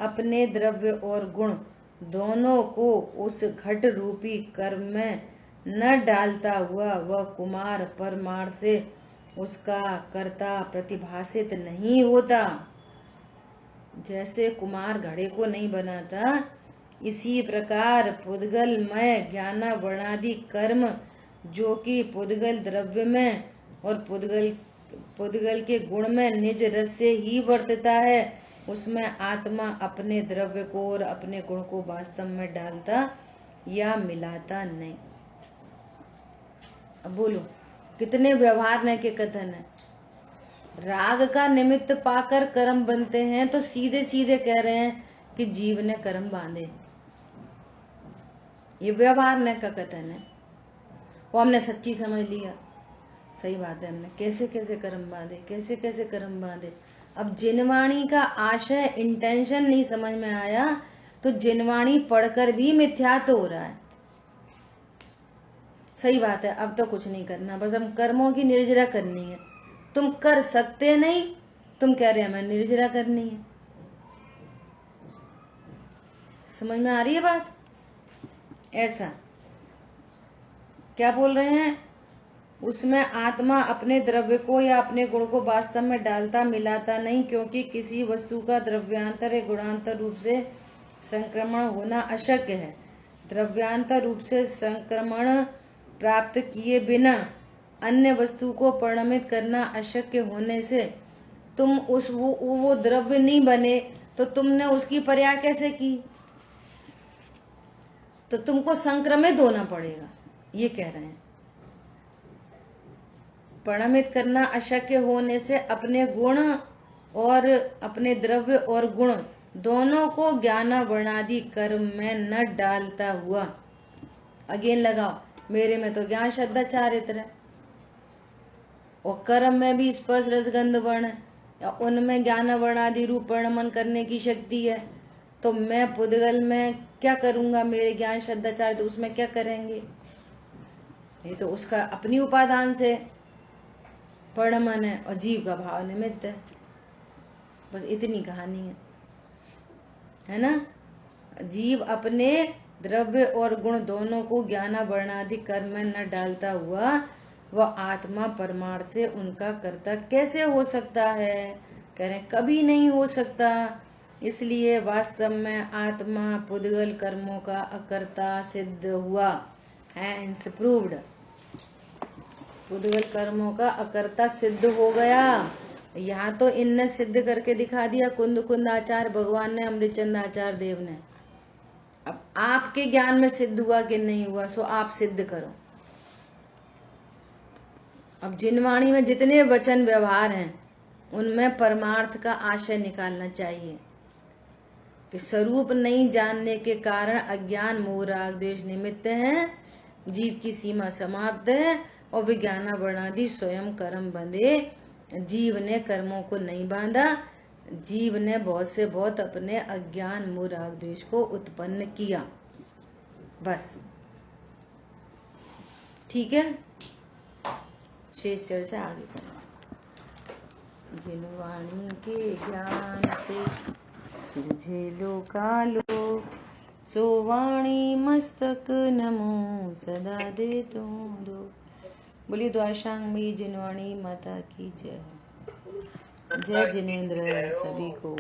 अपने द्रव्य और गुण दोनों को उस घट रूपी कर्म में न डालता हुआ वह कुमार परमार्थ से उसका कर्ता प्रतिभासित नहीं होता। जैसे कुमार घड़े को नहीं बनाता, इसी प्रकार पुद्गलमय ज्ञानावर्णादि कर्म जो कि पुद्गल द्रव्य में और पुद्गल के गुण में निज रस से ही वर्तता है, उसमें आत्मा अपने द्रव्य को और अपने गुण को वास्तव में डालता या मिलाता नहीं। अब बोलो कितने व्यवहार के कथन है। राग का निमित्त पाकर कर्म बनते हैं, तो सीधे सीधे कह रहे हैं कि जीव ने कर्म बांधे। ये व्यवहार न का कथन है। वो हमने सच्ची समझ लिया, सही बात है। हमने कैसे कैसे कर्म बांधे, कैसे कैसे कर्म बांधे। अब जिनवाणी का आशय इंटेंशन नहीं समझ में आया तो जिनवाणी पढ़कर भी मिथ्यात्व हो रहा है। सही बात है। अब तो कुछ नहीं करना, बस हम कर्मों की निर्जरा करनी है। तुम कर सकते नहीं, तुम कह रहे हैं हमें निर्जरा करनी है। समझ में आ रही है बात? ऐसा क्या बोल रहे हैं? उसमें आत्मा अपने द्रव्य को या अपने गुण को वास्तव में डालता मिलाता नहीं, क्योंकि किसी वस्तु का द्रव्यांतर या गुणांतर रूप से संक्रमण होना अशक्य है। द्रव्यांतर रूप से संक्रमण प्राप्त किए बिना अन्य वस्तु को परिणमित करना अशक्य होने से तुम वो द्रव्य नहीं बने, तो तुमने उसकी पर्याया कैसे की? तो तुमको संक्रमित होना पड़ेगा, ये कह रहे हैं। परिणमित करना अशक्य होने से अपने गुण और अपने द्रव्य और गुण दोनों को ज्ञानावर्णादि कर्म में न डालता हुआ। अगेन लगाओ, मेरे में तो ज्ञान श्रद्धा चारित्र है और कर्म में भी स्पर्श रसगंध वर्ण है, या उनमें ज्ञानावर्णादि रूप परिणमन करने की शक्ति है। तो मैं पुद्गल में क्या करूंगा? मेरे ज्ञान श्रद्धा चारित्र उसमें क्या करेंगे? ये तो उसका अपनी उपादान से परिणमन है और जीव का भाव निमित्त है। बस इतनी कहानी है ना। जीव अपने द्रव्य और गुण दोनों को ज्ञानावर्णादि कर्म में न डालता हुआ वह आत्मा परमार्थ से उनका कर्ता कैसे हो सकता है? कह रहे कभी नहीं हो सकता। इसलिए वास्तव में आत्मा पुद्गल कर्मों का अकर्ता सिद्ध हुआ है, प्रूव्ड। पुद्गल कर्मों का अकर्ता सिद्ध हो गया। यहाँ तो इनने सिद्ध करके दिखा दिया, कुंद आचार्य भगवान ने, अमृतचंद आचार्य देव ने। अब आपके ज्ञान में सिद्ध हुआ कि नहीं हुआ, सो आप सिद्ध करो। अब जिनवाणी में जितने वचन व्यवहार हैं उनमें परमार्थ का आशय निकालना चाहिए कि स्वरूप नहीं जानने के कारण अज्ञान मोह राग द्वेष निमित्त हैं, जीव की सीमा समाप्त है और विज्ञानावर्णादि स्वयं कर्म बंधे। जीव ने कर्मों को नहीं बांधा, जीव ने बहुत से बहुत अपने अज्ञान मोह राग द्वेष को उत्पन्न किया। बस ठीक है, शेष चर्चा आगे करें। जिनवाणी के ज्ञान से सूझे लोकालोक, सो वाणी मस्तक नमो सदा दे तो दो। बोली द्वाशांग में जिनवाणी माता की जय। जय जिनेन्द्र सभी को।